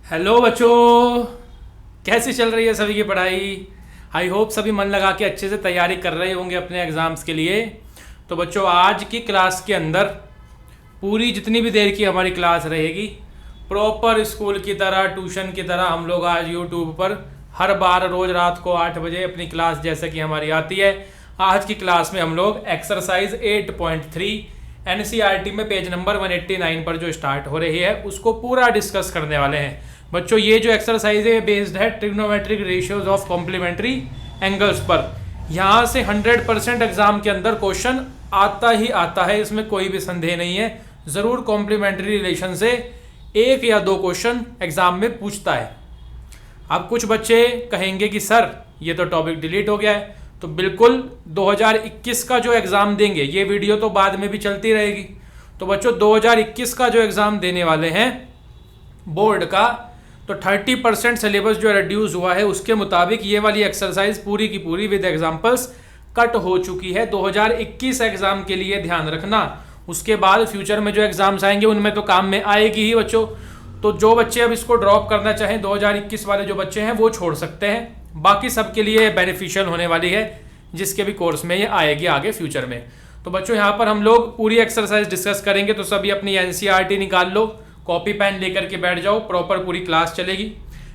Hello बच्चों, कैसी चल रही है सभी की पढ़ाई। आई होप सभी मन लगा के अच्छे से तैयारी कर रहे होंगे अपने एग्ज़ाम्स के लिए। तो बच्चों, आज की क्लास के अंदर पूरी जितनी भी देर की हमारी क्लास रहेगी, प्रॉपर स्कूल की तरह, ट्यूशन की तरह हम लोग आज यूट्यूब पर हर बार रोज़ रात को 8 बजे अपनी क्लास जैसे कि हमारी आती है। आज की क्लास में हम लोग एक्सरसाइज 8.3 एनसीईआरटी में पेज नंबर 189 पर जो स्टार्ट हो रही है उसको पूरा डिस्कस करने वाले हैं। बच्चों, ये जो एक्सरसाइज है बेस्ड है trigonometric ratios of complementary angles पर। यहाँ से 100% एग्जाम के अंदर क्वेश्चन आता ही आता है, इसमें कोई भी संदेह नहीं है। ज़रूर कॉम्प्लीमेंट्री रिलेशन से एक या दो क्वेश्चन एग्जाम में पूछता है। अब कुछ बच्चे कहेंगे कि सर ये तो टॉपिक डिलीट हो गया है, तो बिल्कुल 2021 का जो एग्ज़ाम देंगे, ये वीडियो तो बाद में भी चलती रहेगी। तो बच्चों, 2021 का जो एग्ज़ाम देने वाले हैं बोर्ड का, तो 30% सिलेबस जो रिड्यूस हुआ है उसके मुताबिक ये वाली एक्सरसाइज पूरी की पूरी विद एग्जाम्पल्स कट हो चुकी है। 2021 एग्ज़ाम के लिए ध्यान रखना। उसके बाद फ्यूचर में जो एग्ज़ाम्स आएंगे उनमें तो काम में आएगी ही बच्चों। तो जो बच्चे अब इसको ड्रॉप करना चाहें, 2021 वाले जो बच्चे हैं वो छोड़ सकते हैं। बाकी सबके लिए बेनिफिशियल होने वाली है, जिसके भी कोर्स में ये आएगी आगे फ्यूचर में। तो बच्चों, यहाँ पर हम लोग पूरी एक्सरसाइज डिस्कस करेंगे, तो सभी अपनी एनसीईआरटी निकाल लो, कॉपी पेन लेकर के बैठ जाओ, प्रॉपर पूरी क्लास चलेगी।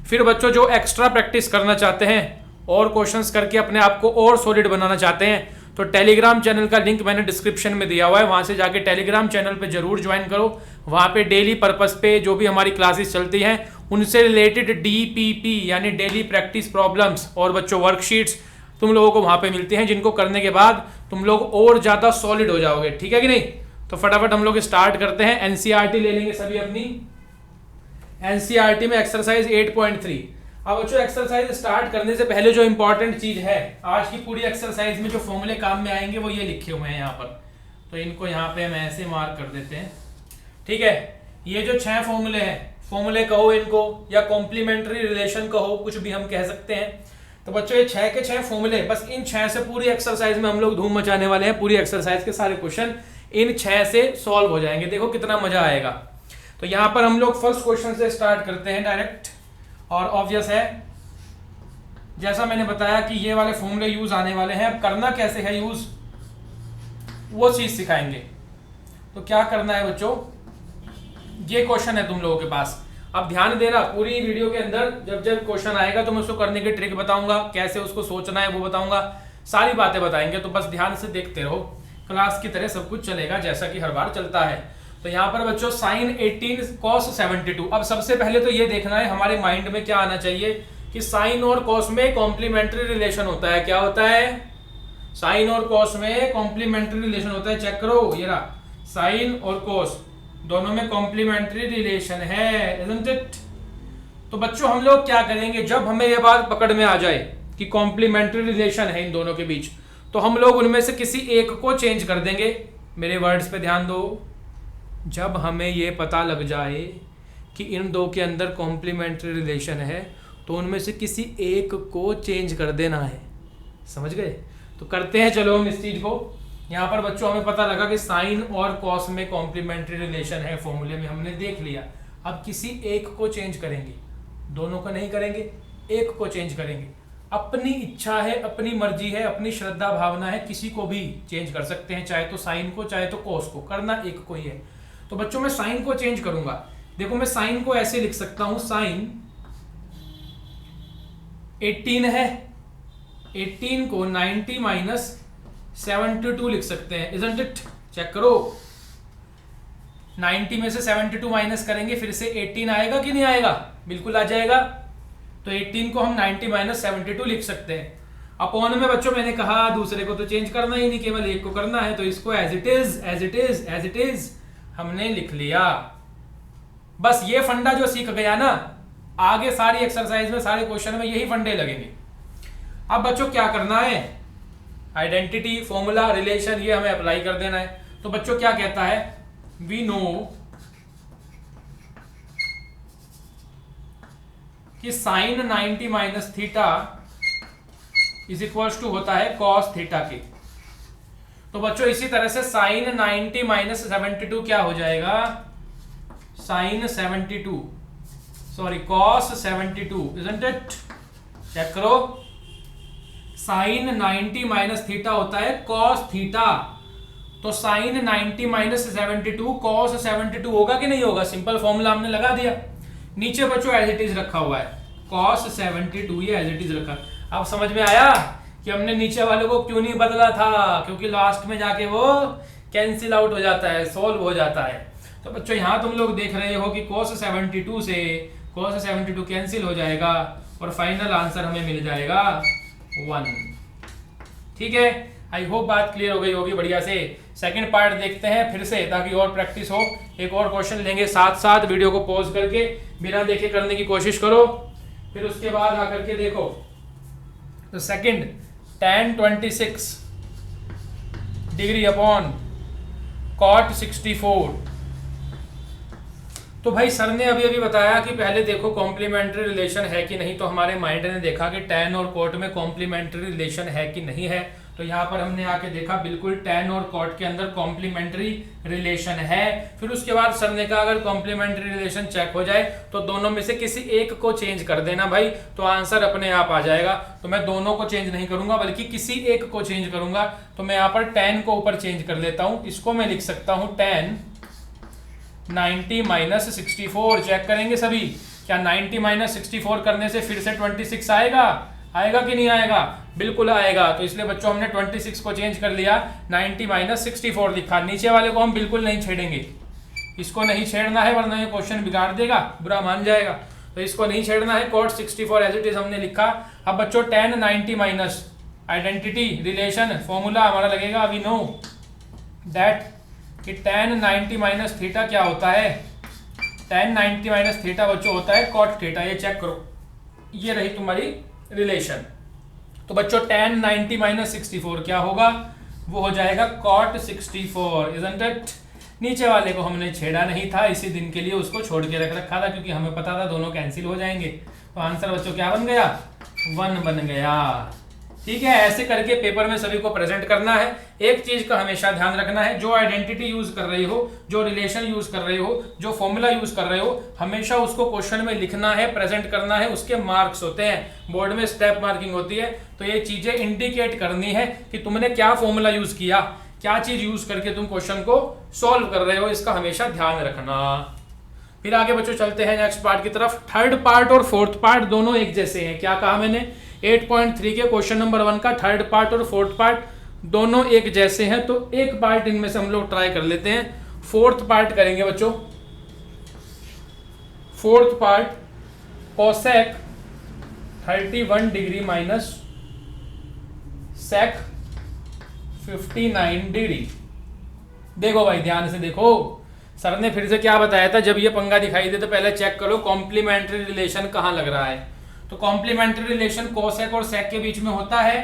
फिर बच्चों, जो एक्स्ट्रा प्रैक्टिस करना चाहते हैं और क्वेश्चंस करके अपने आप को और सॉलिड बनाना चाहते हैं, तो टेलीग्राम चैनल का लिंक मैंने डिस्क्रिप्शन में दिया हुआ है, वहाँ से जाके टेलीग्राम चैनल पे जरूर ज्वाइन करो। वहाँ पे डेली पर्पस पे जो भी हमारी क्लासेस चलती हैं उनसे रिलेटेड डीपीपी यानी डेली प्रैक्टिस प्रॉब्लम्स और बच्चों वर्कशीट्स तुम लोगों को वहाँ पे मिलती हैं, जिनको करने के बाद तुम लोग और ज़्यादा सॉलिड हो जाओगे। ठीक है कि नहीं? तो फटाफट हम लोग स्टार्ट करते हैं। एनसीईआरटी ले लेंगे सभी अपनी। एनसीईआरटी में एक्सरसाइज 8.3। अब बच्चों, एक्सरसाइज स्टार्ट करने से पहले जो इंपॉर्टेंट चीज है, आज की पूरी एक्सरसाइज में जो फॉर्मूले काम में आएंगे वो ये लिखे हुए हैं यहाँ पर, तो इनको यहाँ पे हम ऐसे मार्क कर देते हैं। ठीक है, ये जो 6 फॉर्मूले हैं, फॉर्मूले कहो इनको या कॉम्प्लीमेंट्री रिलेशन कहो, कुछ भी हम कह सकते हैं। तो बच्चों, ये 6 के 6 फॉर्मूले, बस इन 6 से पूरी एक्सरसाइज में हम लोग धूम मचाने वाले हैं। पूरी एक्सरसाइज के सारे क्वेश्चन इन 6 से सॉल्व हो जाएंगे। देखो कितना मजा आएगा। तो यहाँ पर हम लोग फर्स्ट क्वेश्चन से स्टार्ट करते हैं डायरेक्ट, और ऑब्वियस है जैसा मैंने बताया कि ये वाले फॉर्मूले यूज आने वाले हैं। अब करना कैसे है यूज, वो चीज सिखाएंगे। तो क्या करना है बच्चों, ये क्वेश्चन है तुम लोगों के पास। अब ध्यान देना, पूरी वीडियो के अंदर जब जब क्वेश्चन आएगा तो मैं उसको करने की ट्रिक बताऊंगा, कैसे उसको सोचना है वो बताऊंगा, सारी बातें बताएंगे। तो बस ध्यान से देखते रहो, क्लास की तरह सब कुछ चलेगा जैसा कि हर बार चलता है। तो यहाँ पर बच्चों साइन 18 कॉस 72। अब सबसे पहले तो ये देखना है हमारे माइंड में क्या आना चाहिए कि साइन और कॉस में कॉम्प्लीमेंट्री रिलेशन होता है। क्या होता है? साइन और कॉस में कॉम्प्लीमेंट्री रिलेशन होता है। चेक करो, ये रहा, साइन और कॉस दोनों में कॉम्प्लीमेंट्री रिलेशन है, isn't it? तो बच्चों, हम लोग क्या करेंगे, जब हमें ये बात पकड़ में आ जाए कि कॉम्प्लीमेंट्री रिलेशन है इन दोनों के बीच, तो हम लोग उनमें से किसी एक को चेंज कर देंगे। मेरे वर्ड्स पे ध्यान दो। जब हमें ये पता लग जाए कि इन दो के अंदर कॉम्प्लीमेंट्री रिलेशन है, तो उनमें से किसी एक को चेंज कर देना है। समझ गए? तो करते हैं, चलो हम इस चीज को। यहाँ पर बच्चों हमें पता लगा कि साइन और कॉस में कॉम्प्लीमेंट्री रिलेशन है, फॉर्मूले में हमने देख लिया। अब किसी एक को चेंज करेंगे, दोनों का नहीं करेंगे, एक को चेंज करेंगे। अपनी इच्छा है, अपनी मर्जी है, अपनी श्रद्धा भावना है, किसी को भी चेंज कर सकते हैं, चाहे तो साइन को चाहे तो कॉस को, करना एक को ही है। तो बच्चों, मैं साइन को चेंज करूंगा। देखो, मैं साइन को ऐसे लिख सकता हूं, साइन 18 है, 18 को 90 माइनस 72 लिख सकते हैं, isn't it? चेक करो, 90 में से 72 माइनस करेंगे, फिर से 18 आएगा कि नहीं आएगा? बिल्कुल आ जाएगा। तो 18 को हम 90 माइनस 72 लिख सकते हैं। अपॉन में बच्चों मैंने कहा दूसरे को तो चेंज करना ही नहीं, केवल एक को करना है, तो इसको as it is as it is as it is हमने लिख लिया। बस ये फंडा जो सीख गया ना, आगे सारी एक्सरसाइज में, सारे क्वेश्चन में यही फंडे लगेंगे। अब बच्चों क्या करना है, आइडेंटिटी, फॉर्मूला, रिलेशन, ये हमें अप्लाई कर देना है। तो बच्चों क्या कहता है, वी नो कि sine 90 minus theta is equals to होता है कॉस थीटा के। तो बच्चों इसी तरह से साइन 90 माइनस 72 क्या हो जाएगा, sine 72 sorry cos 72 isn't it? Check करो, साइन 90 माइनस थीटा होता है cos थीटा, तो साइन 90 माइनस 72 cos 72 होगा कि नहीं होगा? सिंपल फॉर्मूला हमने लगा दिया। नीचे बच्चों एज इट इज रखा हुआ है cos 72, ये एज इट इज रखा। अब समझ में आया कि हमने नीचे वाले को क्यों नहीं बदला था, क्योंकि लास्ट में जाके वो कैंसिल आउट हो जाता है, सोल्व हो जाता है। तो बच्चों यहाँ तुम लोग देख रहे हो कि cos 72 से cos 72 कैंसिल हो जाएगा और फाइनल आंसर हमें मिल जाएगा 1। ठीक है, आई होप बात क्लियर हो गई होगी बढ़िया से। सेकंड पार्ट देखते हैं फिर से, ताकि और प्रैक्टिस हो। एक और क्वेश्चन लेंगे साथ साथ, वीडियो को पॉज करके बिना देखे करने की कोशिश करो, फिर उसके बाद आकर के देखो। तो second, tan 26 degree upon cot 64। तो भाई सर ने अभी अभी बताया कि पहले देखो कॉम्प्लीमेंट्री रिलेशन है कि नहीं, तो हमारे माइंड ने देखा कि tan और cot में कॉम्प्लीमेंट्री रिलेशन है कि नहीं है। तो यहाँ पर हमने आके देखा बिल्कुल tan और cot के अंदर कॉम्प्लीमेंट्री रिलेशन है। फिर उसके बाद सर ने कहा अगर कॉम्प्लीमेंट्री रिलेशन चेक हो जाए तो दोनों में से किसी एक को चेंज कर देना भाई, तो आंसर अपने आप आ जाएगा। तो मैं दोनों को चेंज नहीं करूंगा बल्कि किसी एक को चेंज करूंगा। तो मैं यहाँ पर tan को ऊपर चेंज कर लेता हूँ, इसको मैं लिख सकता हूँ tan 90 माइनस 64। चेक करेंगे सभी, क्या 90 माइनस 64 करने से फिर से 26 आएगा? आएगा कि नहीं आएगा? बिल्कुल आएगा। तो इसलिए बच्चों हमने 26 को चेंज कर लिया, 90 माइनस 64 लिखा। नीचे वाले को हम बिल्कुल नहीं छेड़ेंगे, इसको नहीं छेड़ना है वरना ये क्वेश्चन बिगाड़ देगा, बुरा मान जाएगा। तो इसको नहीं छेड़ना है, cot 64 एज इट इज हमने लिखा। अब बच्चों tan 90 minus identity relation formula हमारा लगेगा, वी नो दैट कि tan 90 माइनस थीटा क्या होता है? tan 90 माइनस थीटा बच्चों होता है cot थीटा। ये चेक करो, ये रही तुम्हारी रिलेशन। तो बच्चों tan 90 माइनस 64 क्या होगा? वो हो जाएगा cot 64 isn't it? नीचे वाले को हमने छेड़ा नहीं था, इसी दिन के लिए उसको छोड़ के रख रखा था, क्योंकि हमें पता था दोनों कैंसिल हो जाएंगे। तो आंसर बच्चों क्या बन गया? 1 बन गया। ठीक है, ऐसे करके पेपर में सभी को प्रेजेंट करना है। एक चीज का हमेशा ध्यान रखना है, जो आइडेंटिटी यूज कर रही हो, जो रिलेशन यूज कर रहे हो, जो फॉर्मूला यूज कर रहे हो, हमेशा उसको क्वेश्चन में लिखना है, प्रेजेंट करना है। उसके मार्क्स होते हैं, बोर्ड में स्टेप मार्किंग होती है। तो ये चीजें इंडिकेट करनी है कि तुमने क्या फॉर्मूला यूज किया, क्या चीज यूज करके तुम क्वेश्चन को सॉल्व कर रहे हो, इसका हमेशा ध्यान रखना। फिर आगे बच्चों चलते हैं नेक्स्ट पार्ट की तरफ। थर्ड पार्ट और फोर्थ पार्ट दोनों एक जैसे हैं। क्या कहा मैंने? 8.3 के क्वेश्चन नंबर 1 का थर्ड पार्ट और फोर्थ पार्ट दोनों एक जैसे हैं। तो एक पार्ट इनमें से हम लोग ट्राई कर लेते हैं, फोर्थ पार्ट करेंगे बच्चों। Fourth part cosec 31 degree minus sec 59 degree. देखो भाई ध्यान से देखो, सर ने फिर से क्या बताया था, जब ये पंगा दिखाई दे तो पहले चेक करो कॉम्प्लीमेंट्री रिलेशन कहाँ लग रहा है। तो कॉम्प्लीमेंट्री रिलेशन कोसेक और सेक के बीच में होता है,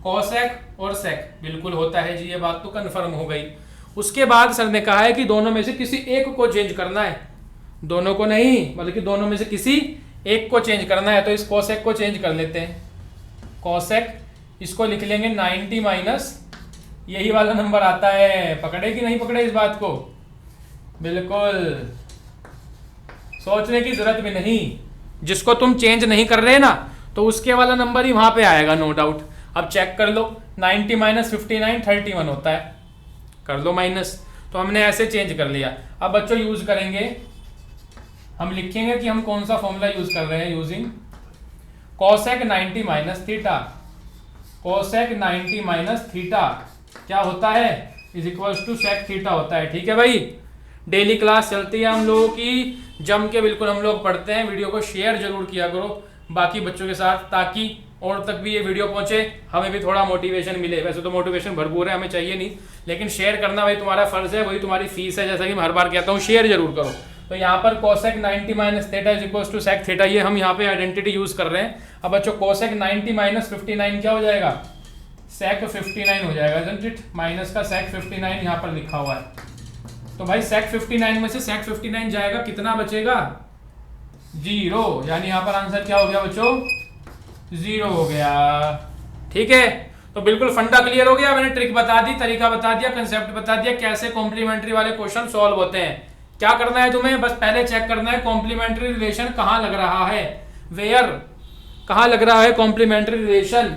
कोसेक और सेक बिल्कुल होता है जी, ये बात तो कंफर्म हो गई। उसके बाद सर ने कहा है कि दोनों में से किसी एक को चेंज करना है, दोनों को नहीं बल्कि दोनों में से किसी एक को चेंज करना है। तो इस कोसेक को चेंज कर लेते हैं, कोसेक इसको लिख लेंगे 90 माइनस, यही वाला नंबर आता है। पकड़े कि नहीं पकड़े इस बात को? बिल्कुल, सोचने की जरूरत भी नहीं। जिसको तुम चेंज नहीं कर रहे ना, तो उसके वाला नंबर ही वहां पे आएगा, नो डाउट। अब चेक कर लो, 90 माइनस 59 31 होता है, कर लो माइनस। तो हमने ऐसे चेंज कर लिया। अब बच्चों यूज करेंगे, हम लिखेंगे कि हम कौन सा फॉर्मूला यूज कर रहे हैं, using cosec 90 minus theta. Cosec 90 minus theta क्या होता है? Is equals to sec theta होता है। ठीक है भाई, डेली क्लास चलती है हम लोगों की, जम के बिल्कुल हम लोग पढ़ते हैं। वीडियो को शेयर जरूर किया करो बाकी बच्चों के साथ, ताकि और तक भी ये वीडियो पहुंचे, हमें भी थोड़ा मोटिवेशन मिले। वैसे तो मोटिवेशन भरपूर है, हमें चाहिए नहीं, लेकिन शेयर करना भाई तुम्हारा फर्ज है, वही तुम्हारी फीस है। जैसा कि मैं हर बार कहता हूँ, शेयर जरूर करो। तो यहाँ पर cosec 90 minus theta is equals to sec theta, ये हम यहाँ पे आइडेंटिटी यूज कर रहे हैं। अब बच्चों कोसेक 90 माइनस 59 क्या हो जाएगा? सेक 59 हो जाएगा, isn't it? माइनस का सेक 59 यहाँ पर लिखा हुआ है। तो भाई सेक 59 में से सेक 59 जाएगा, कितना बचेगा? 0। यानी यहाँ पर आंसर क्या हो गया बच्चों? 0 हो गया। ठीक है, तो बिल्कुल फंडा क्लियर हो गया। मैंने ट्रिक बता दी, तरीका बता दिया, कंसेप्ट बता दिया, कैसे कॉम्प्लीमेंट्री वाले क्वेश्चन सॉल्व होते हैं। क्या करना है तुम्हें, बस पहले चेक करना है कॉम्प्लीमेंट्री रिलेशन कहाँ लग रहा है, वेयर, कहाँ लग रहा है कॉम्प्लीमेंट्री रिलेशन।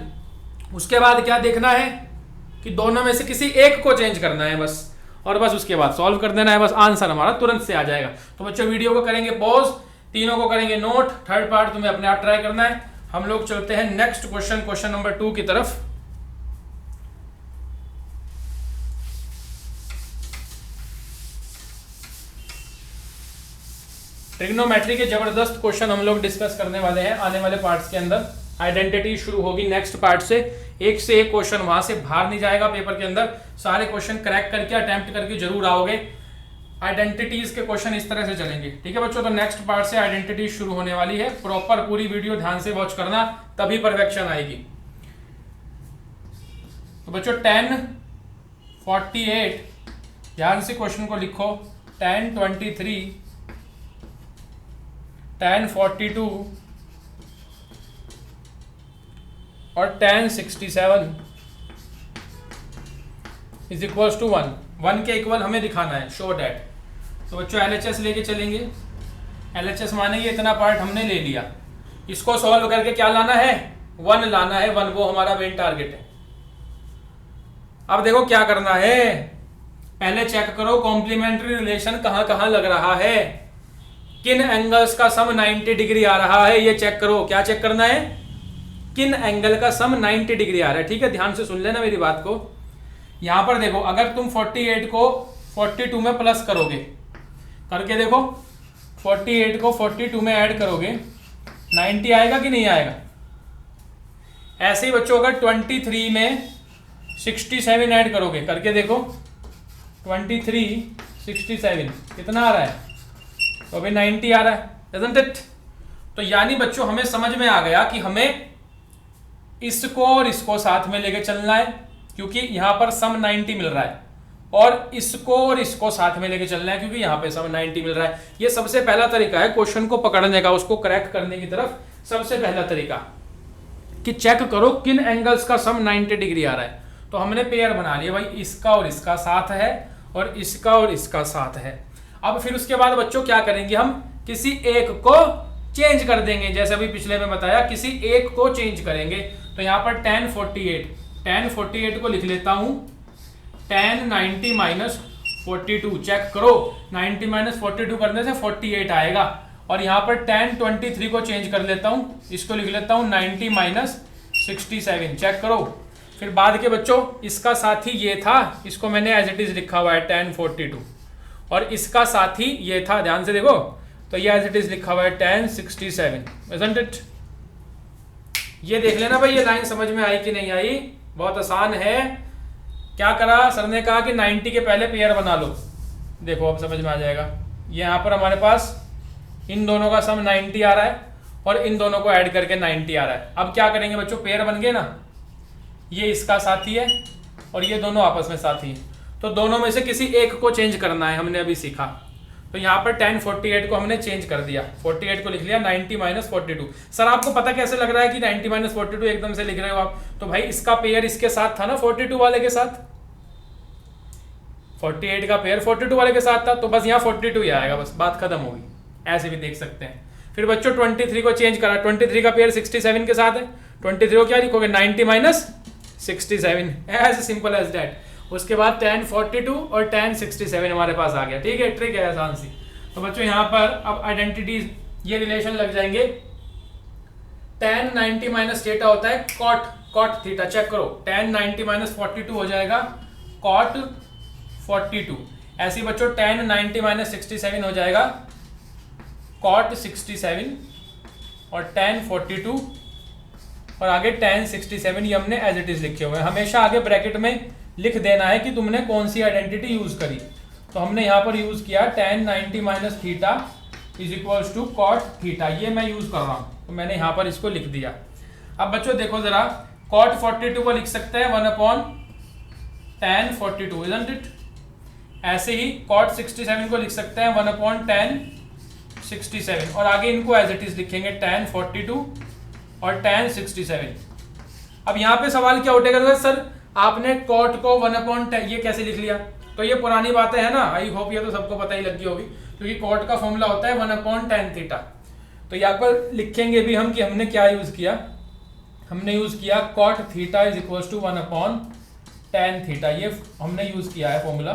उसके बाद क्या देखना है कि दोनों में से किसी एक को चेंज करना है बस, और बस उसके बाद सॉल्व कर देना है, बस आंसर हमारा तुरंत से आ जाएगा। तो बच्चों वीडियो को करेंगे पॉज, तीनों को करेंगे नोट, थर्ड पार्ट तुम्हें अपने आप ट्राई करना है। हम लोग चलते हैं नेक्स्ट क्वेश्चन, क्वेश्चन नंबर 2 की तरफ। ट्रिग्नोमेट्री के जबरदस्त क्वेश्चन हम लोग डिस्कस करने वाले हैं आने वाले पार्ट्स के अंदर। आइडेंटिटी शुरू होगी नेक्स्ट पार्ट से, एक से एक क्वेश्चन वहां से बाहर नहीं जाएगा पेपर के अंदर, सारे क्वेश्चन क्रैक करके अटेम्प्ट करके जरूर आओगे। आइडेंटिटीज के क्वेश्चन इस तरह से चलेंगे, ठीक है बच्चों। तो नेक्स्ट पार्ट से आइडेंटिटी शुरू होने वाली है, प्रॉपर पूरी वीडियो ध्यान से वॉच करना, तभी परफेक्शन आएगी। तो बच्चों 1048 ध्यान से क्वेश्चन को लिखो, 1023 1042 और 1067 इज इक्वल्स टू 1, 1 के इक्वल हमें दिखाना है, शो डैट। तो बच्चों LHS लेके चलेंगे, LHS माने ये इतना पार्ट हमने ले लिया, इसको सॉल्व करके क्या लाना है, 1 लाना है, 1 वो हमारा मेन टारगेट है। अब देखो क्या करना है, पहले चेक करो कॉम्प्लीमेंट्री रिलेशन कहां कहां लग रहा है, किन एंगल्स का सम 90 डिग्री आ रहा है, ये चेक करो। क्या चेक करना है, किन एंगल का सम 90 डिग्री आ रहा है, ठीक है। ध्यान से सुन लेना मेरी बात को। यहां पर देखो, अगर तुम 48 को 42 में प्लस करोगे, करके देखो 48 को 42 में ऐड करोगे, 90 आएगा कि नहीं आएगा। ऐसे ही बच्चों अगर 23 में 67 ऐड करोगे, करके देखो 23 67 कितना आ रहा है, तो अभी 90 आ रहा है, isn't it? तो यानी बच्चों हमें समझ में आ गया कि हमें इसको और इसको साथ में लेके चलना है, क्योंकि यहां पर सम 90 मिल रहा है, और इसको और इसको साथ में लेके चलना है क्योंकि यहां पे सम 90 मिल रहा है। ये सबसे पहला तरीका है क्वेश्चन को पकड़ने का, उसको क्रैक करने की तरफ सबसे पहला तरीका कि चेक करो किन एंगल्स का सम 90 डिग्री आ रहा है। तो हमने पेयर बना लिया भाई, इसका और इसका साथ है और इसका और इसका साथ है। अब फिर उसके बाद बच्चों क्या करेंगे, हम किसी एक को चेंज कर देंगे, जैसे अभी पिछले में बताया, किसी एक को चेंज करेंगे। तो यहां पर 1048 को लिख लेता हूं 1090 माइनस 42, चेक करो 90 माइनस 42 करने से 48 आएगा। और यहां पर 1023 को चेंज कर लेता हूं, इसको लिख लेता हूं 90 माइनस 67, चेक करो। फिर बाद के बच्चों इसका साथी ये था, इसको मैंने एज इट इज लिखा हुआ है 1042, और इसका साथी ये था, ध्यान से देखो, तो ये एज इट इज लिखा हुआ है 1067, isn't it? ये देख लेना भाई, ये लाइन समझ में आई कि नहीं आई, बहुत आसान है। क्या करा सर ने, कहा कि 90 के पहले पेयर बना लो, देखो अब समझ में आ जाएगा। ये यहाँ पर हमारे पास इन दोनों का सम 90 आ रहा है और इन दोनों को ऐड करके 90 आ रहा है। अब क्या करेंगे बच्चों, पेयर बन गए ना, ये इसका साथी है और ये दोनों आपस में साथी है, तो दोनों में से किसी एक को चेंज करना है, हमने अभी सीखा। तो यहाँ पर 1048 को हमने चेंज कर दिया, 48 को लिख लिया 90 माइनस 42। सर आपको पता कैसे लग रहा है कि 90 माइनस 42 एकदम से लिख रहे हो आप, तो भाई इसका पेयर इसके साथ था ना 42 वाले के साथ, 48 का पेयर 42 वाले के साथ था, तो बस यहाँ 42 ही आएगा, बस बात खत्म होगी। ऐसे भी देख सकते हैं। फिर बच्चों 23 को चेंज करा, 23 का पेयर 67 के साथ है, 23 को क्या लिखोगे 90 minus 67, as simple as that. उसके बाद 1042 और 1067 हमारे पास आ गया, ठीक है, ट्रिक है आसान सी। तो बच्चों यहाँ पर अब आइडेंटिटीज ये रिलेशन लग जाएंगे। 1090 माइनस थीटा होता है कॉट थीटा, चेक करो 1090 माइनस 42 हो जाएगा कॉट 42। ऐसे ही बच्चों 1090 माइनस 67 हो जाएगा कॉट 67 और 1042 और आगे 1067, ये हमने एज इट इज लिखे हुए हैं। हमेशा आगे ब्रैकेट में लिख देना है कि तुमने कौन सी आइडेंटिटी यूज करी। तो हमने यहाँ पर यूज किया 1090 minus theta is equals to cot theta, ये मैं यूज कर रहा हूँ, तो मैंने यहाँ पर इसको लिख दिया। अब बच्चों देखो जरा, कॉट 42 को लिख सकते हैं 1/1042, isn't it? ऐसे ही कॉट 67 को लिख सकते हैं 1/1067, और आगे इनको एज इट इज लिखेंगे 1042 और 1067। अब यहाँ पे सवाल क्या उठेगा, सर आपने कॉट को 1/10 ये कैसे लिख लिया, तो ये पुरानी बातें है ना, आई होप ये तो सबको पता ही लग गई होगी। क्योंकि कॉट का फॉर्मूला होता है 1/tan थीटा। तो यहाँ पर लिखेंगे भी हम कि हमने क्या यूज किया, हमने यूज किया cot theta is equal to 1/tan theta, ये हमने यूज किया है फॉर्मूला।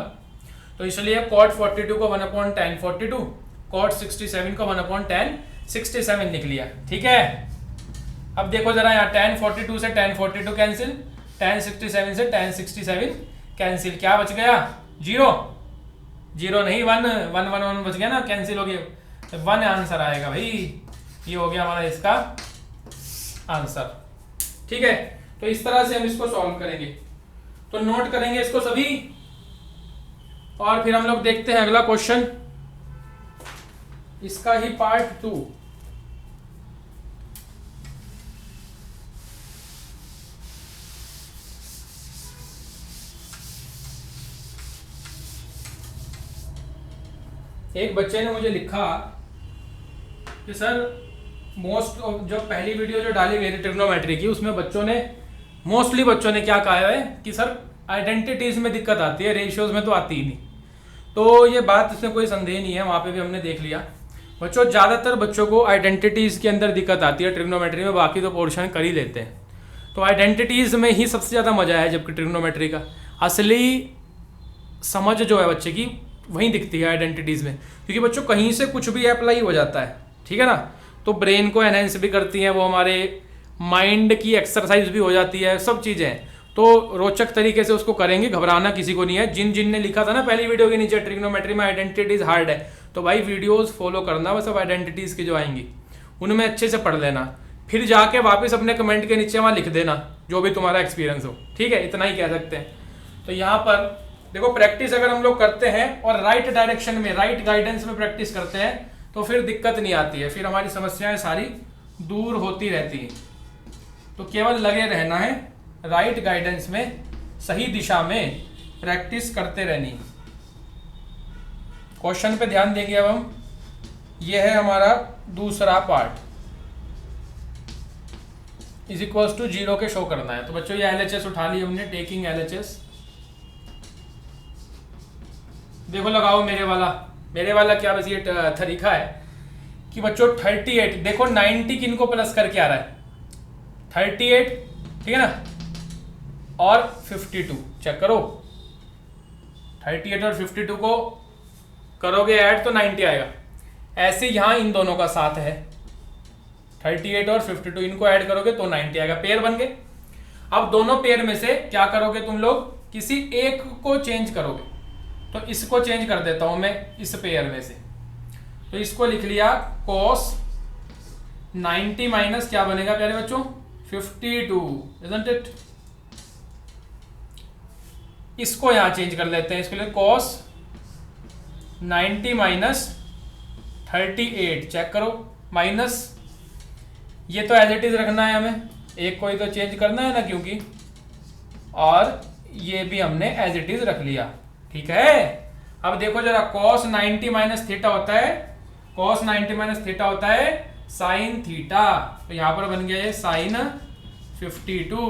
तो इसलिए कॉट 42 को 1/tan 42, कॉट 67 को 1/tan 67 लिख लिया। ठीक है, अब देखो जरा यहाँ tan 42 से tan 42 कैंसिल, tan 67 से tan 67 कैंसिल, क्या बच गया 0, 0 नहीं 1 1 1 1 बच गया ना, कैंसिल हो गया 1 आंसर आएगा भाई। ये हो गया हमारा इसका आंसर। ठीक है, तो इस तरह से हम इसको सॉल्व करेंगे। तो नोट करेंगे इसको सभी, और फिर हम लोग देखते हैं अगला क्वेश्चन, इसका ही पार्ट 2। एक बच्चे ने मुझे लिखा कि सर मोस्ट जो पहली वीडियो जो डाली गई थी ट्रिग्नोमेट्री की, उसमें मोस्टली बच्चों ने क्या कहा है कि सर आइडेंटिटीज में दिक्कत आती है, रेशियोज में तो आती ही नहीं। तो ये बात, इसमें कोई संदेह नहीं है, वहाँ पे भी हमने देख लिया बच्चों, ज़्यादातर बच्चों को आइडेंटिटीज़ के अंदर दिक्कत आती है ट्रिग्नोमेट्री में, बाकी तो पोर्शन कर ही लेते हैं। तो आइडेंटिटीज़ में ही सबसे ज़्यादा मज़ा है, जबकि ट्रिग्नोमेट्री का असली समझ जो है बच्चे की वहीं दिखती है आइडेंटिटीज़ में, क्योंकि बच्चों कहीं से कुछ भी अप्लाई हो जाता है। ठीक है ना, तो ब्रेन को एनहेंस भी करती हैं वो, हमारे माइंड की एक्सरसाइज भी हो जाती है, सब चीज़ें। तो रोचक तरीके से उसको करेंगे, घबराना किसी को नहीं है। जिन ने लिखा था ना पहली वीडियो के नीचे ट्रिग्नोमेट्री में आइडेंटिटीज हार्ड है, तो भाई वीडियोस फॉलो करना, वो सब आइडेंटिटीज की जो आएंगी उनमें अच्छे से पढ़ लेना, फिर जाके वापस अपने कमेंट के नीचे वहाँ लिख देना जो भी तुम्हारा एक्सपीरियंस हो। ठीक है, इतना ही कह सकते हैं। तो यहाँ पर देखो, प्रैक्टिस अगर हम लोग करते हैं और राइट डायरेक्शन में, राइट गाइडेंस में प्रैक्टिस करते हैं, तो फिर दिक्कत नहीं आती है, फिर हमारी समस्याएं सारी दूर होती रहती हैं। तो केवल लगे रहना है राइट गाइडेंस में, सही दिशा में प्रैक्टिस करते रहनी। क्वेश्चन पे ध्यान देंगे अब हम, ये है हमारा दूसरा पार्ट, इज इक्वल्स टू 0 के शो करना है। तो बच्चों ये LHS उठा ली हमने, टेकिंग LHS। देखो लगाओ मेरे वाला क्या बस ये तरीका है कि बच्चों 38, देखो 90 किन को प्लस करके आ रहा है 38, ठीक है ना, और 52 चेक करो, 38 और 52 को करोगे ऐड तो 90 आएगा। ऐसे यहाँ इन दोनों का साथ है, 38 और 52 इनको ऐड करोगे तो 90 आएगा, पेयर बन गए। अब दोनों पेयर में से क्या करोगे तुम लोग, किसी एक को चेंज करोगे। तो इसको चेंज कर देता हूं मैं इस पेयर में से, तो इसको लिख लिया cos 90 माइनस क्या बनेगा प्यारे बच्चों 52, isn't it? इसको यहां चेंज कर लेते हैं, इसके लिए cos 90 माइनस 38 चेक करो, माइनस ये तो एज इट इज रखना है हमें, एक को ही तो चेंज करना है ना क्योंकि, और ये भी हमने एज इट इज रख लिया। ठीक है, अब देखो जरा cos 90 माइनस थीटा होता है, cos 90 माइनस थीटा होता है sin थीटा, तो यहां पर बन गया ये sin 52,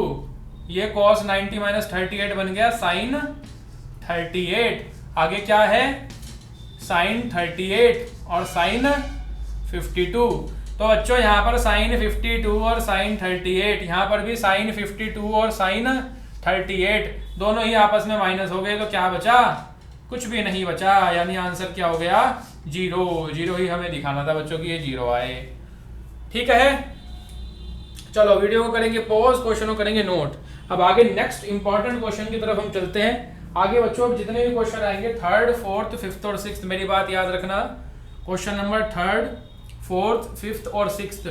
ये cos 90 माइनस 38 बन गया sin 38, आगे क्या है sin 38 और sin 52। तो बच्चों यहाँ पर sin 52 और sin 38, यहाँ पर भी sin 52 और sin 38 दोनों ही आपस में माइनस हो गए, तो क्या बचा, कुछ भी नहीं बचा, यानी आंसर क्या हो गया 0। 0 ही हमें दिखाना था बच्चों की, ये 0 आए। ठीक है, चलो वीडियो को करेंगे पॉज, क्वेश्चन को करेंगे नोट। अब आगे नेक्स्ट इंपॉर्टेंट क्वेश्चन की तरफ हम चलते हैं। आगे बच्चों अब जितने भी क्वेश्चन आएंगे 3rd 4th 5th और 6th, मेरी बात याद रखना, question number 3rd 4th 5th और 6th,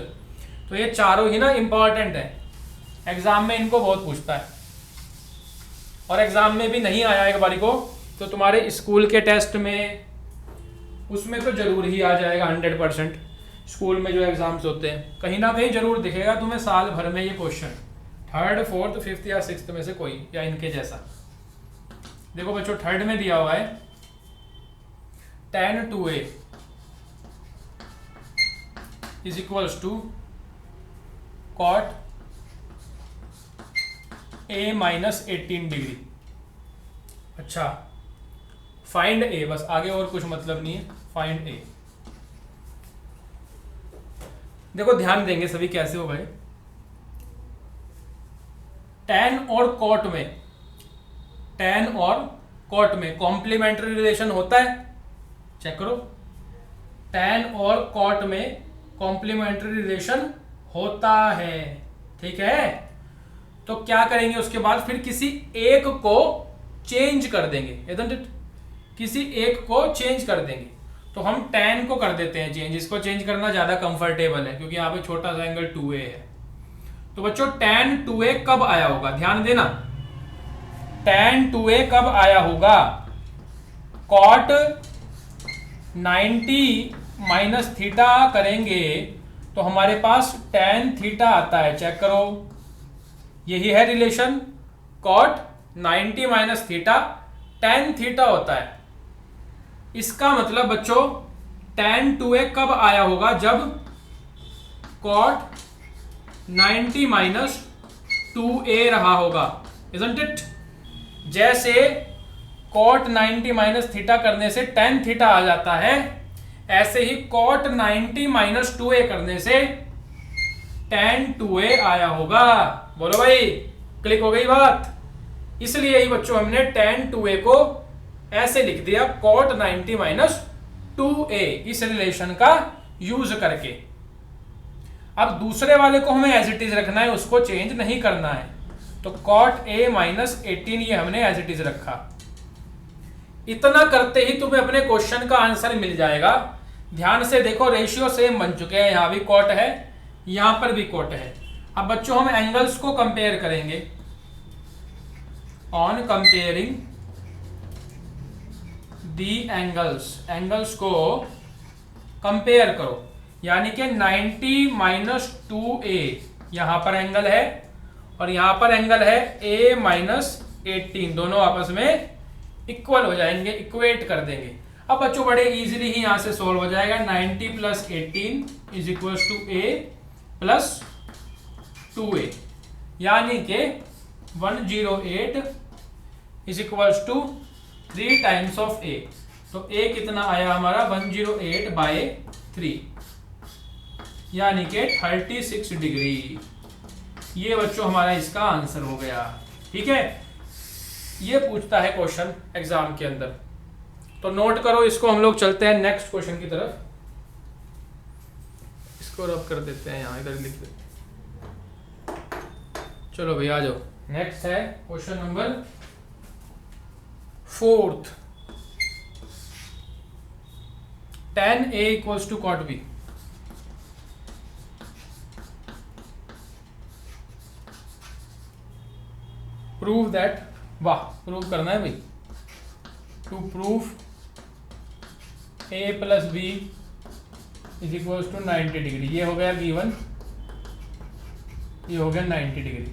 तो ये चारों ही ना इंपॉर्टेंट है, एग्जाम में इनको बहुत पूछता है, और एग्जाम में भी नहीं आया एक बारी को तो तुम्हारे स्कूल के टेस्ट में उसमें तो जरूर ही आ जाएगा 100%। स्कूल में जो एग्जाम्स होते हैं कहीं ना कहीं जरूर दिखेगा तुम्हें साल भर में ये क्वेश्चन, 3rd 4th 5th या 6th में से कोई या इनके जैसा। देखो बच्चों 3rd में दिया हुआ है tan 2a is equals to cot a minus 18 degree. अच्छा, फाइंड a, बस आगे और कुछ मतलब नहीं है, फाइंड ए। देखो ध्यान देंगे सभी कैसे हो भाई। tan और cot में, tan और cot में कॉम्प्लीमेंट्री रिलेशन होता है, चेक करो। tan और cot में कॉम्प्लीमेंट्री रिलेशन होता है, ठीक है। तो क्या करेंगे उसके बाद, फिर किसी एक को चेंज कर देंगे, isn't it? किसी एक को चेंज कर देंगे। तो हम tan को कर देते हैं चेंज, इसको चेंज करना ज्यादा कंफर्टेबल है क्योंकि यहाँ पे छोटा सा एंगल 2a है। तो बच्चों tan 2a कब आया होगा, ध्यान देना। tan 2a कब आया होगा, cot 90 माइनस थीटा करेंगे तो हमारे पास tan थीटा आता है, चेक करो। यही है relation, cot 90 minus theta tan theta होता है। इसका मतलब बच्चों tan 2a कब आया होगा, जब cot 90 माइनस 2a रहा होगा, isn't it? जैसे cot 90 माइनस थीटा करने से tan थीटा आ जाता है, ऐसे ही cot 90 माइनस 2a करने से tan 2a आया होगा। बोलो भाई, क्लिक हो गई बात। इसलिए ही बच्चों हमने tan 2a को ऐसे लिख दिया, cot 90 माइनस 2a, इस रिलेशन का यूज करके। अब दूसरे वाले को हमें एज इट इज रखना है, उसको चेंज नहीं करना है। तो cot a माइनस 18 ये हमने एज इट इज रखा। इतना करते ही तुम्हें अपने क्वेश्चन का आंसर मिल जाएगा। ध्यान से देखो, रेशियो सेम बन चुके हैं, यहां भी cot है, यहां पर भी cot है। अब बच्चों हम एंगल्स को कंपेयर करेंगे। On comparing the angles, angles को कंपेयर करो, यानी कि 90 माइनस 2a यहां पर एंगल है और यहां पर एंगल है a माइनस 18, दोनों आपस में इक्वल हो जाएंगे, इक्वेट कर देंगे। अब बच्चों बड़े इजीली ही यहां से सोल्व हो जाएगा। 90 plus 18 is equal to a plus 2a, यानी कि 108 is equal to 3 times of a। तो a कितना आया हमारा, 108 बाय 3, यानी कि 36 डिग्री। ये बच्चों हमारा इसका आंसर हो गया, ठीक है। ये पूछता है क्वेश्चन एग्जाम के अंदर, तो नोट करो इसको। हम लोग चलते हैं नेक्स्ट क्वेश्चन की तरफ। इसको रब कर देते हैं, यहां इधर लिख देते। चलो भाई आ जाओ, नेक्स्ट है question number 4। tan a equals to cot b। Prove that, वाह प्रूव करना है भाई। To prove a plus b is equals to 90 degree. ये हो गया गिवन, ये हो गया 90 डिग्री।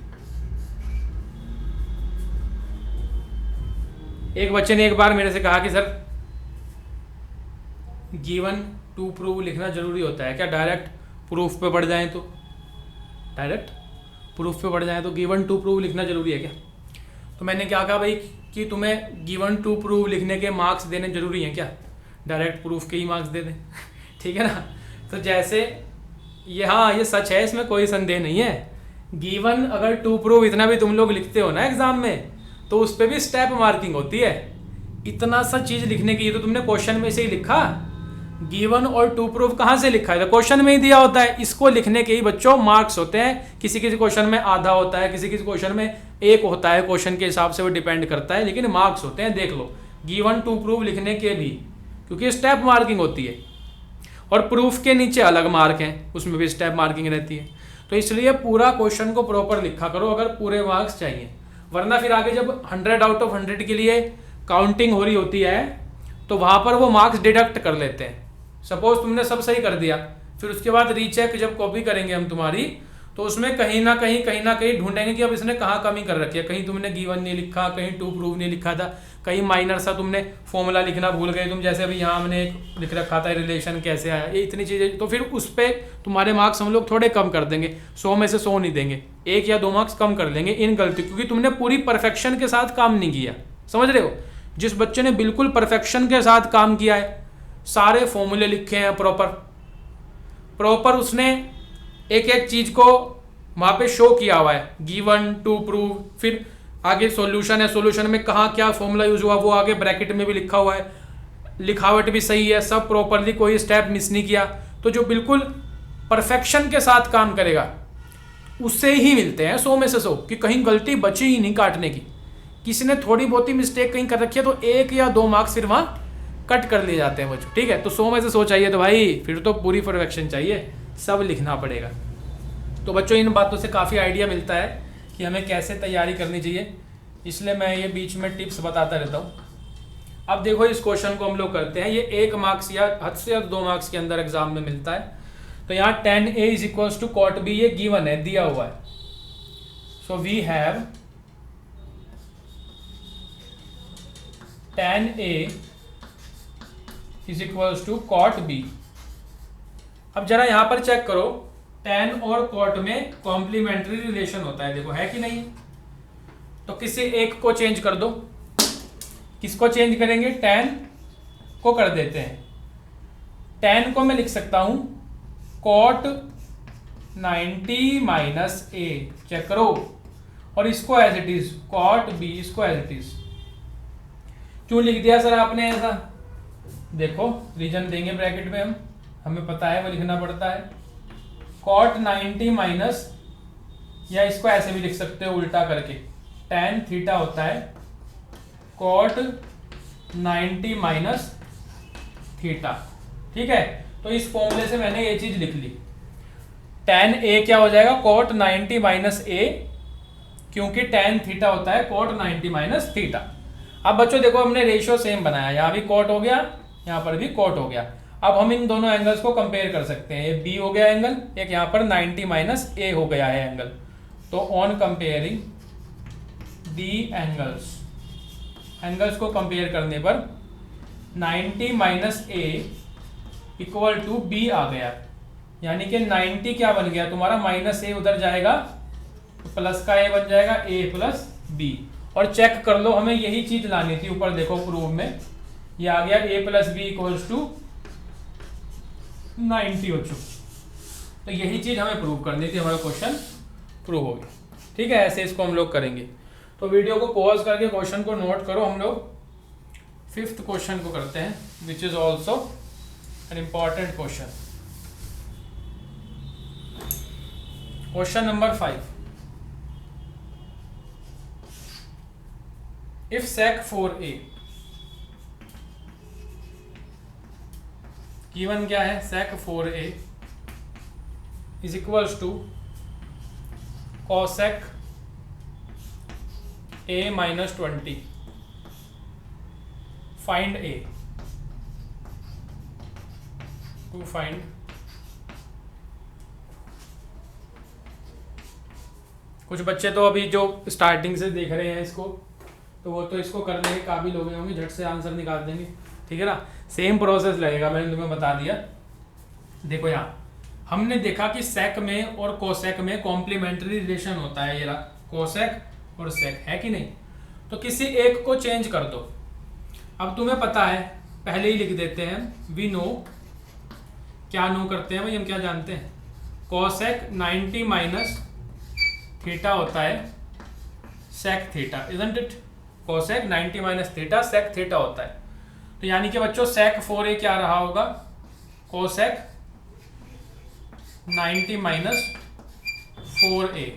एक बच्चे ने एक बार मेरे से कहा कि सर गिवन टू प्रूव लिखना जरूरी होता है क्या, डायरेक्ट प्रूफ पे बढ़ जाएं तो, डायरेक्ट प्रूफ पे बढ़ जाएं तो गिवन टू प्रूव लिखना जरूरी है क्या। तो मैंने क्या कहा भाई कि तुम्हें गिवन टू प्रूव लिखने के मार्क्स देने जरूरी हैं क्या, डायरेक्ट प्रूफ के ही मार्क्स दे दें ठीक है ना। तो जैसे ये, हाँ ये सच है, इसमें कोई संदेह नहीं है। गिवन अगर टू प्रूव इतना भी तुम लोग लिखते हो ना एग्जाम में, तो उस पर भी स्टेप मार्किंग होती है। इतना सा चीज लिखने की, ये तो तुमने क्वेश्चन में से ही लिखा। गिवन और टू प्रूफ कहाँ से लिखा है, तो क्वेश्चन में ही दिया होता है। इसको लिखने के ही बच्चों मार्क्स होते हैं। किसी किसी क्वेश्चन में आधा होता है, किसी किसी क्वेश्चन में एक होता है, क्वेश्चन के हिसाब से वो डिपेंड करता है, लेकिन मार्क्स होते हैं। देख लो, गिवन टू प्रूफ लिखने के भी, क्योंकि स्टेप मार्किंग होती है, और प्रूफ के नीचे अलग मार्क हैं, उसमें भी स्टेप मार्किंग रहती है। तो इसलिए पूरा क्वेश्चन को प्रॉपर लिखा करो अगर पूरे मार्क्स चाहिए, वरना फिर आगे जब 100 आउट ऑफ 100 के लिए काउंटिंग हो रही होती है तो वहां पर वो मार्क्स डिडक्ट कर लेते हैं। सपोज तुमने सब सही कर दिया, फिर उसके बाद रीचेक जब कॉपी करेंगे हम तुम्हारी, तो उसमें कहीं ना कहीं ढूंढेंगे कि अब इसने कहाँ कमी कर रखी है। कहीं तुमने गिवन नहीं लिखा, कहीं टू प्रूव नहीं लिखा था, कहीं माइनर सा तुमने फॉर्मूला लिखना भूल गए तुम, जैसे अभी यहाँ हमने एक लिख रखा था रिलेशन कैसे आया, ये इतनी चीज़ें। तो फिर उस पर तुम्हारे मार्क्स हम लोग थोड़े कम कर देंगे, 100 में से 100 नहीं देंगे, 1 या 2 मार्क्स कम कर लेंगे इन गलती, क्योंकि तुमने पूरी परफेक्शन के साथ काम नहीं किया। समझ रहे हो, जिस बच्चे ने बिल्कुल परफेक्शन के साथ काम किया है सारे फॉर्मूले लिखे हैं प्रॉपर उसने एक एक चीज को वहां पे शो किया हुआ है, गिवन टू प्रूव, फिर आगे सॉल्यूशन है, सॉल्यूशन में कहाँ क्या फॉर्मूला यूज हुआ वो आगे ब्रैकेट में भी लिखा हुआ है, लिखावट भी सही है, सब प्रॉपरली, कोई स्टेप मिस नहीं किया। तो जो बिल्कुल परफेक्शन के साथ काम करेगा उससे ही मिलते हैं 100 में से 100, कि कहीं गलती बची ही नहीं काटने की। किसी ने थोड़ी बहुत ही मिस्टेक कहीं कर रखी है तो 1 या 2 मार्क्स फिर वहाँ कट कर लिए जाते हैं बच्चों, ठीक है। तो 100 में से 100 चाहिए तो भाई फिर तो पूरी परफेक्शन चाहिए, सब लिखना पड़ेगा। तो बच्चों इन बातों से काफ़ी आइडिया मिलता है कि हमें कैसे तैयारी करनी चाहिए, इसलिए मैं ये बीच में टिप्स बताता रहता हूँ। अब देखो इस क्वेश्चन को हम लोग करते हैं, ये 1 मार्क्स या हद से हद 2 मार्क्स के अंदर एग्जाम में मिलता है। तो यहाँ tan A is equals to cot B, ये गिवन है, दिया हुआ है। So we have tan A is equals to cot B। अब जरा यहां पर चेक करो, tan और cot में कॉम्प्लीमेंट्री रिलेशन होता है, देखो है कि नहीं। तो किसी एक को चेंज कर दो, किसको चेंज करेंगे, tan को कर देते हैं। tan को मैं लिख सकता हूं cot 90 माइनस A, चेक करो, और इसको as it is cot B, इसको एज इट इज। क्यों लिख दिया सर आपने ऐसा, देखो रीजन देंगे ब्रैकेट में, हमें पता है वो लिखना पड़ता है। cot 90 माइनस, या इसको ऐसे भी लिख सकते हो उल्टा करके, tan थीटा होता है cot 90 माइनस थीटा, ठीक है। तो इस फॉर्मूले से मैंने ये चीज लिख ली, tan A क्या हो जाएगा cot 90 माइनस A, क्योंकि tan थीटा होता है cot 90 माइनस थीटा। अब बच्चों देखो हमने रेशियो सेम बनाया, यहाँ भी cot हो गया, यहाँ पर भी cot हो गया। अब हम इन दोनों एंगल्स को कंपेयर कर सकते हैं, ये B हो गया एंगल, एक यहाँ पर 90 माइनस A हो गया है एंगल। तो ऑन कंपेयरिंग दी एंगल्स को कंपेयर करने पर 90 minus A equal to B आ गया, यानी कि 90 क्या बन गया तुम्हारा, माइनस A उधर जाएगा तो प्लस का A बन जाएगा, A प्लस B। और चेक कर लो, हमें यही चीज लानी थी, ऊपर देखो प्रूव में ये आ गया A plus B equals to 90 हो चुका। तो यही चीज हमें प्रूव करनी थी, हमारा क्वेश्चन प्रूव हो गया, ठीक है। ऐसे इसको हम लोग करेंगे। तो वीडियो को पॉज करके क्वेश्चन को नोट करो। हम लोग 5th क्वेश्चन को करते हैं, which is also an important question. Question number 5, if sec 4a given क्या है, sec 4a is equals to cosec a minus 20, find a, to find कुछ बच्चे तो अभी जो स्टार्टिंग से देख रहे हैं इसको, तो वो तो इसको करने के काबिल हो गए होंगे, झट से आंसर निकाल देंगे, ठीक है ना। सेम प्रोसेस लगेगा, मैंने तुम्हें बता दिया। देखो यहाँ हमने देखा कि सेक में और कोसेक में कॉम्प्लीमेंट्री रिलेशन होता है, ये रहा कोसेक और सेक, है कि नहीं। तो किसी एक को चेंज कर दो। अब तुम्हें पता है, पहले ही लिख देते हैं, वी नो, क्या नो करते हैं भाई, हम क्या जानते हैं, कोसेक 90 माइनस थीटा होता है sec theta, isn't it. Cosec 90 minus theta sec theta होता है। तो यानी कि बच्चों सेक 4a क्या रहा होगा, cosec 90 minus 4a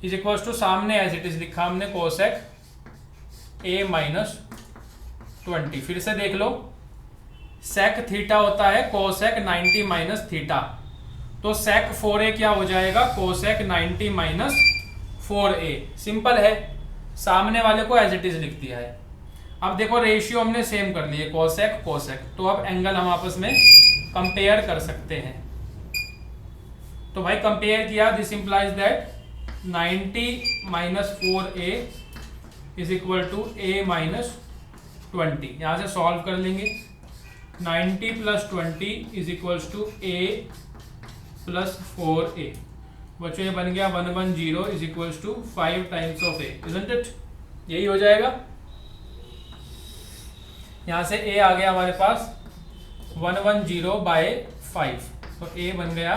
is equal to, सामने एज इट इज लिखा हमने कोसेक a माइनस 20। फिर से देख लो, सेक थीटा होता है कोसेक 90 माइनस थीटा, तो सेक 4a क्या हो जाएगा, कोसेक 90 माइनस 4a। सिंपल है, सामने वाले को एज इट इज लिख दिया है। अब देखो रेशियो हमने सेम कर लिए, कोसेक कोसेक, तो अब एंगल हम आपस में कंपेयर कर सकते हैं। तो भाई कंपेयर किया, this implies that 90 minus 4a is equal to a minus 20। यहाँ से सॉल्व कर लेंगे, 90 plus 20 is equals to a plus 4a। बच्चों ये बन गया 110 is equals to 5 times of a, isn't it. यही हो जाएगा। यहाँ से a आ गया हमारे पास 110/5, तो ए बन गया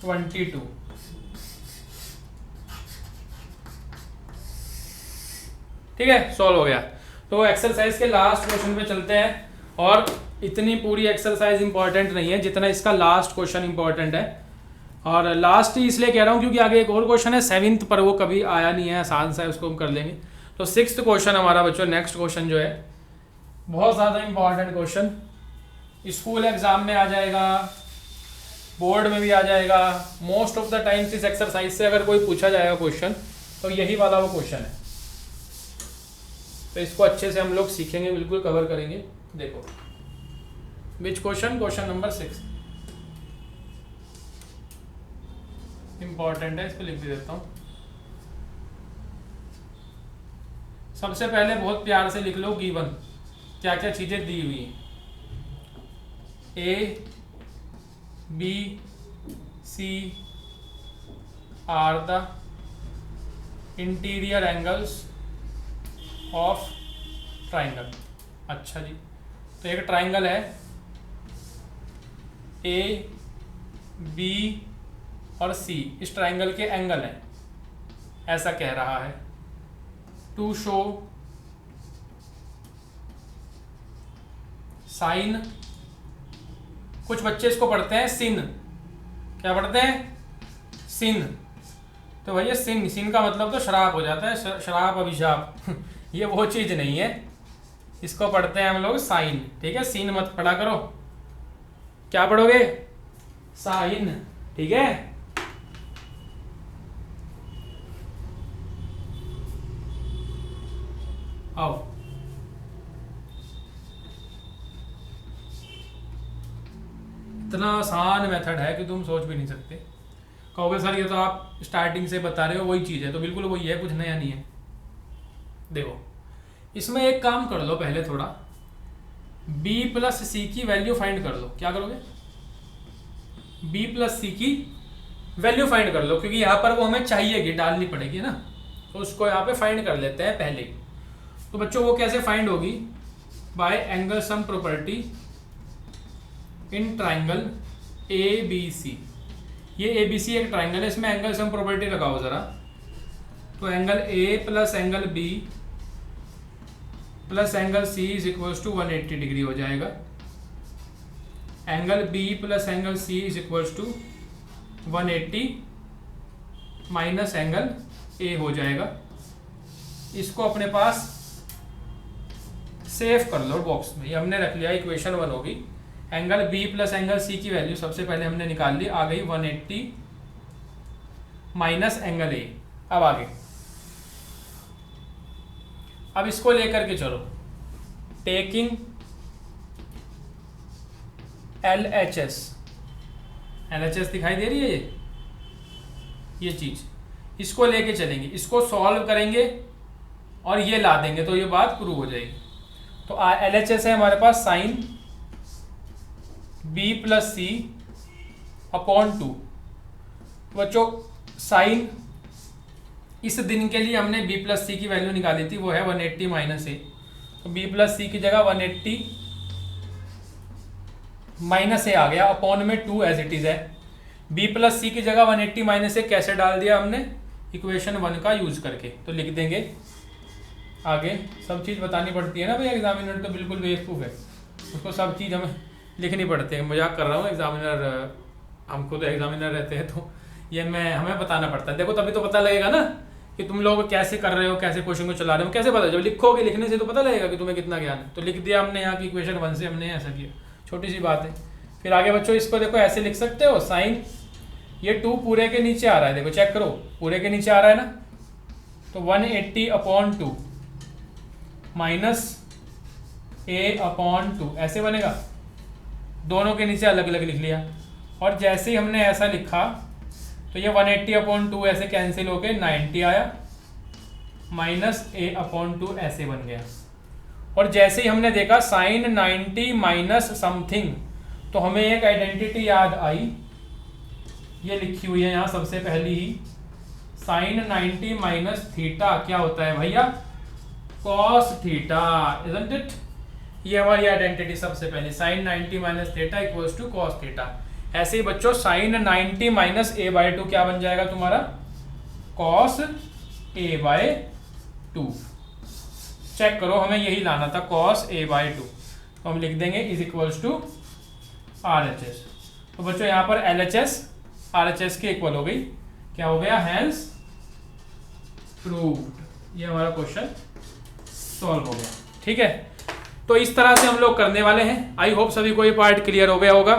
22। ठीक है, सॉल्व हो गया। तो एक्सरसाइज के लास्ट क्वेश्चन पे चलते हैं, और इतनी पूरी एक्सरसाइज इंपॉर्टेंट नहीं है जितना इसका लास्ट क्वेश्चन इंपॉर्टेंट है। और लास्ट ही इसलिए कह रहा हूँ क्योंकि आगे एक और क्वेश्चन है 7th पर, वो कभी आया नहीं है, आसान सा है, उसको हम कर लेंगे। तो 6th क्वेश्चन हमारा बच्चों, नेक्स्ट क्वेश्चन जो है बहुत ज़्यादा इंपॉर्टेंट क्वेश्चन, स्कूल एग्जाम में आ जाएगा, बोर्ड में भी आ जाएगा, मोस्ट ऑफ द टाइम्स इस एक्सरसाइज से अगर कोई पूछा जाएगा क्वेश्चन तो यही वाला वो क्वेश्चन है। तो इसको अच्छे से हम लोग सीखेंगे, बिल्कुल कवर करेंगे। देखो which question, question number 6 important है, इसको लिख भी देता हूँ। सबसे पहले बहुत प्यार से लिख लो गिवन, क्या क्या चीजें दी हुई हैं। A B C are the interior angles of triangle. अच्छा जी, तो एक ट्राइंगल है, ए बी और सी इस ट्राइंगल के एंगल हैं, ऐसा कह रहा है। टू शो साइन, कुछ बच्चे इसको पढ़ते हैं सिन, क्या पढ़ते हैं, सिन। तो भैया सिन, सिन का मतलब तो शराब हो जाता है, शराब अभिशाप ये वो चीज नहीं है, इसको पढ़ते हैं हम लोग साइन। ठीक है, सीन मत पढ़ा करो, क्या पढ़ोगे, साइन। ठीक है, आओ इतना आसान मेथड है कि तुम सोच भी नहीं सकते। कहोगे सर ये तो आप स्टार्टिंग से बता रहे हो वही चीज़ है, तो बिल्कुल वही है, कुछ नया नहीं है। देखो इसमें एक काम कर लो, पहले थोड़ा b प्लस सी की वैल्यू फाइंड कर लो। क्या करोगे, b प्लस सी की वैल्यू फाइंड कर लो, क्योंकि यहाँ पर वो हमें चाहिएगी, डालनी पड़ेगी ना, तो उसको यहाँ पे फाइंड कर लेते हैं पहले। तो बच्चों वो कैसे फाइंड होगी, by angle sum property in triangle A B C. ये ए बी सी एक ट्राइंगल है, इसमें एंगल सम प्रॉपर्टी लगाओ ज़रा। तो angle A plus angle B plus angle C is equals to 180 degree हो जाएगा। Angle B plus angle C is equals to 180 minus angle A हो जाएगा। इसको अपने पास सेव कर लो बॉक्स में, ये हमने रख लिया, इक्वेशन 1 होगी। Angle B plus angle C की वैल्यू सबसे पहले हमने निकाल ली, आ गई 180 माइनस एंगल ए। अब आगे, अब इसको लेकर के चलो, taking L H S, L H S दिखाई दे रही है ये चीज, इसको लेके चलेंगे, इसको सॉल्व करेंगे और ये ला देंगे तो ये बात प्रूव हो जाएगी। तो एल एच एस है हमारे पास साइन बी प्लस सी अपॉन 2। बच्चों साइन इस दिन के लिए हमने b प्लस सी की वैल्यू निकाली थी, वो है 180 माइनस ए। तो b प्लस सी की जगह 180 माइनस ए आ गया, अपॉन में 2 एज इट इज है। b प्लस सी की जगह 180 माइनस ए कैसे डाल दिया हमने, इक्वेशन 1 का यूज करके। तो लिख देंगे, आगे सब चीज़ बतानी पड़ती है ना भाई, एग्जामिनर तो बिल्कुल बेवकूफ़ है, उसको सब चीज़ हमें लिखनी पड़ती है। मजाक कर रहा हूँ, एग्जामिनर हम खुद एग्जामिनर रहते हैं तो ये हमें बताना पड़ता है। देखो तभी तो पता लगेगा ना कि तुम लोग कैसे कर रहे हो, कैसे क्वेश्चन को चला रहे हो, कैसे पता, जब लिखोगे, लिखने से तो पता लगेगा कि तुम्हें कितना ज्ञान है। तो लिख दिया हमने यहाँ की इक्वेशन 1 से, हमने ऐसा किया, छोटी सी बात है। फिर आगे बच्चों इसको देखो ऐसे लिख सकते हो, साइन ये 2 पूरे के नीचे आ रहा है, देखो चेक करो, पूरे के नीचे आ रहा है ना, तो 180 अपॉन 2 माइनस ए अपॉन 2 ऐसे बनेगा, दोनों के नीचे अलग अलग लिख लिया। और जैसे ही हमने ऐसा लिखा तो ये 180 अपॉन 2 ऐसे कैंसिल होके 90 आया, माइनस ए अपॉन 2 ऐसे बन गया। और जैसे ही हमने देखा साइन 90 माइनस समथिंग, तो हमें एक आइडेंटिटी याद आई, ये लिखी हुई है यहाँ सबसे पहली ही, साइन 90 माइनस थीटा क्या होता है भैया, कॉस थीटा, इजंट इट। ये हमारी आइडेंटिटी सबसे पहले, sine 90 minus theta equals to cos theta. ऐसे ही बच्चों साइन 90 माइनस a बाई 2 क्या बन जाएगा तुम्हारा, कॉस a बाई 2। चेक करो, हमें यही लाना था, कॉस a बाई 2। तो हम लिख देंगे इज इक्वल्स टू RHS। तो बच्चों यहाँ पर LHS RHS के इक्वल हो गई, क्या हो गया, हैंस प्रूव्ड। ये हमारा क्वेश्चन सॉल्व हो गया। ठीक है, तो इस तरह से हम लोग करने वाले हैं। आई होप सभी को ये पार्ट क्लियर हो गया होगा।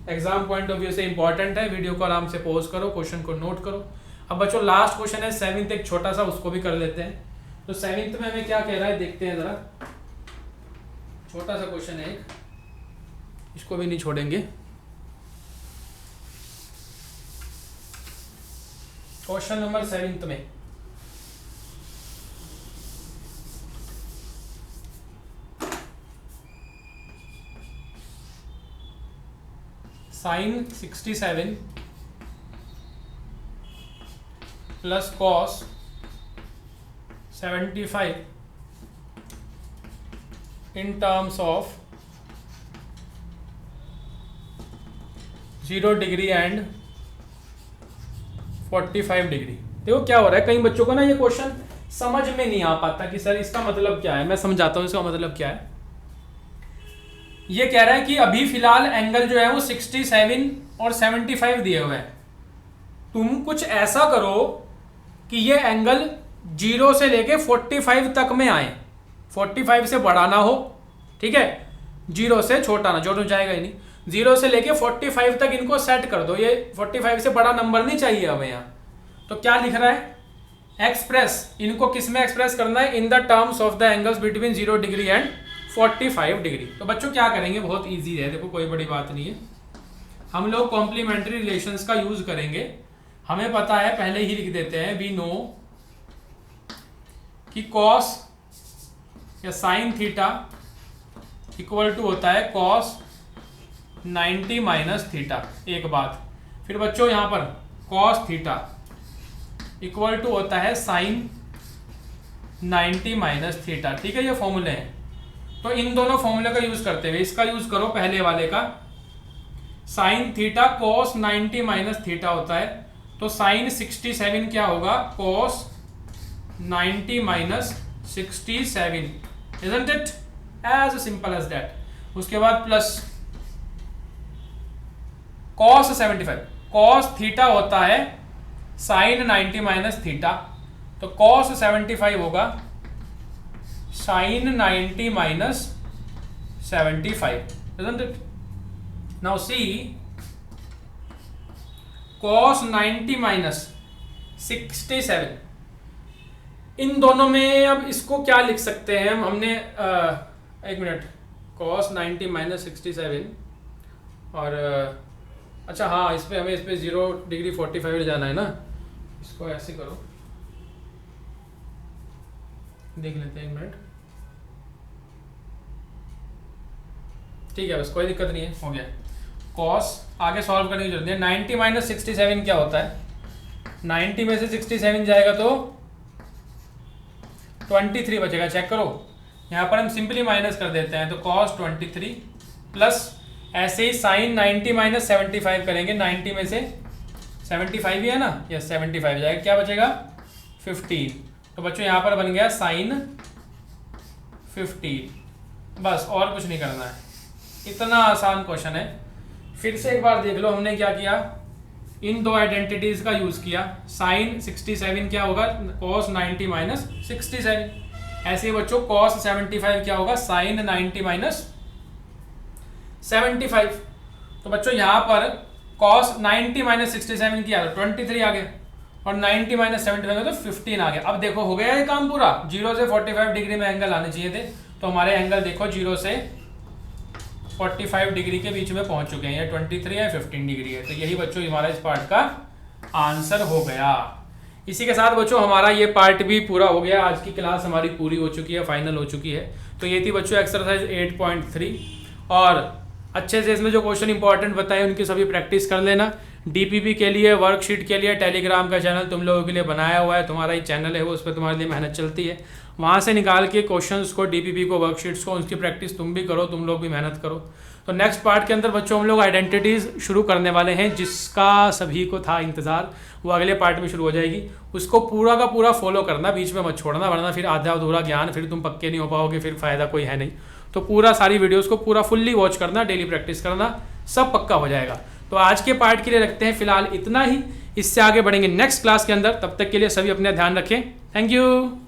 एग्जाम पॉइंट ऑफ व्यू से इंपॉर्टेंट है। वीडियो को आराम से पॉज करो, क्वेश्चन को नोट करो। अब बच्चों लास्ट क्वेश्चन है 7th, एक छोटा सा, उसको भी कर लेते हैं। तो 7th में हमें क्या कह रहा है देखते हैं जरा। छोटा सा क्वेश्चन है एक, इसको भी नहीं छोड़ेंगे। क्वेश्चन नंबर 7th में sine 67 plus cos 75 in terms of 0 degree and 45 degree. देखो क्या हो रहा है, कई बच्चों को ना ये क्वेश्चन समझ में नहीं आ पाता कि सर इसका मतलब क्या है। मैं समझाता हूँ इसका मतलब क्या है। ये कह रहा है कि अभी फिलहाल एंगल जो है वो 67 और 75 दिए हुए हैं। तुम कुछ ऐसा करो कि ये एंगल 0 से लेके 45 तक में आए, 45 से बड़ा ना हो, ठीक है, 0 से छोटा ना, जो जाएगा ही नहीं, 0 से लेके 45 तक इनको सेट कर दो। ये 45 से बड़ा नंबर नहीं चाहिए हमें यहाँ। तो क्या लिख रहा है, एक्सप्रेस, इनको किस में एक्सप्रेस करना है, in the terms of the angles between 0 degree and 45 degree. तो बच्चों क्या करेंगे, बहुत इजी है, देखो कोई बड़ी बात नहीं है। हम लोग कॉम्प्लीमेंट्री रिलेशंस का यूज करेंगे। हमें पता है, पहले ही लिख देते हैं, वी नो कि कॉस या साइन थीटा इक्वल टू होता है कॉस 90 माइनस थीटा। एक बात फिर बच्चों यहाँ पर कॉस थीटा इक्वल टू होता है साइन 90 माइनस थीटा। ठीक है, ये फॉर्मूले हैं। तो इन दोनों फॉर्मूले का यूज करते हुए इसका यूज करो, पहले वाले का, sine theta cos 90 minus theta होता है। तो साइन 67 क्या होगा, cos 90 minus 67, isn't it? As simple as that. उसके बाद प्लस कॉस 75, कॉस थीटा होता है साइन 90 माइनस थीटा। तो कॉस 75 होगा sine 90 minus 75, isn't it? Now see, cos 90 minus 67, इन दोनों में अब इसको क्या लिख सकते हैं हम, हमने एक मिनट, cos 90 माइनस 67 और अच्छा हाँ, इस पे हमें इस पे 0 डिग्री 45 जाना है ना। इसको ऐसे करो, देख लेते हैं, एक मिनट, ठीक है, बस कोई दिक्कत नहीं है, हो गया। कॉस आगे सॉल्व करने की जरूरत है। 90 माइनस 67 क्या होता है, 90 में से 67 जाएगा तो 23 बचेगा। चेक करो, यहाँ पर हम सिंपली माइनस कर देते हैं, तो कॉस 23 प्लस ऐसे ही साइन 90 माइनस 75 करेंगे। 90 में से 75 ही है ना, यस 75 जाएगा, क्या बचेगा 15। तो बच्चों यहाँ पर बन गया साइन 15, बस और कुछ नहीं करना है, इतना आसान क्वेश्चन है। फिर से एक बार देख लो, हमने क्या किया, इन दो आइडेंटिटीज का यूज किया। साइन 67 क्या होगा, कॉस 90 माइनस 67। ऐसे ही बच्चों कॉस 75 क्या होगा, साइन 90 माइनस 75। तो बच्चों यहाँ पर कॉस 90 माइनस 67 किया तो 23 आ गया, और 90 माइनस 75 तो 15 आ गया। अब देखो हो गया ये काम पूरा। 0 से 45 डिग्री में एंगल आने चाहिए थे, तो हमारे एंगल देखो 0 से 45 डिग्री के बीच में पहुंच चुके हैं। ये 23 है, 15 डिग्री है। तो यही बच्चों हमारा इस पार्ट का आंसर हो गया। इसी के साथ बच्चों हमारा ये पार्ट भी पूरा हो गया। आज की क्लास हमारी पूरी हो चुकी है, फाइनल हो चुकी है। तो ये थी बच्चों एक्सरसाइज 8.3, और अच्छे से इसमें जो क्वेश्चन इंपॉर्टेंट बताए उनकी सभी प्रैक्टिस कर लेना। डीपीपी के लिए, वर्कशीट के लिए टेलीग्राम का चैनल तुम लोगों के लिए बनाया हुआ है, तुम्हारा ही चैनल है वो, उस पर तुम्हारे लिए मेहनत चलती है। वहाँ से निकाल के क्वेश्चंस को, डीपीपी को, वर्कशीट्स को, उसकी प्रैक्टिस तुम भी करो, तुम लोग भी मेहनत करो। तो नेक्स्ट पार्ट के अंदर बच्चों हम लोग आइडेंटिटीज़ शुरू करने वाले हैं, जिसका सभी को था इंतज़ार। वो अगले पार्ट में शुरू हो जाएगी। उसको पूरा का पूरा फॉलो करना, बीच में मत छोड़ना, वरना फिर आधा अधूरा ज्ञान, फिर तुम पक्के नहीं हो पाओगे, फिर फ़ायदा कोई है नहीं। तो पूरा सारी वीडियोज़ को पूरा फुल्ली वॉच करना, डेली प्रैक्टिस करना, सब पक्का हो जाएगा। तो आज के पार्ट के लिए रखते हैं फिलहाल इतना ही। इससे आगे बढ़ेंगे नेक्स्ट क्लास के अंदर। तब तक के लिए सभी अपना ध्यान रखें। Thank you.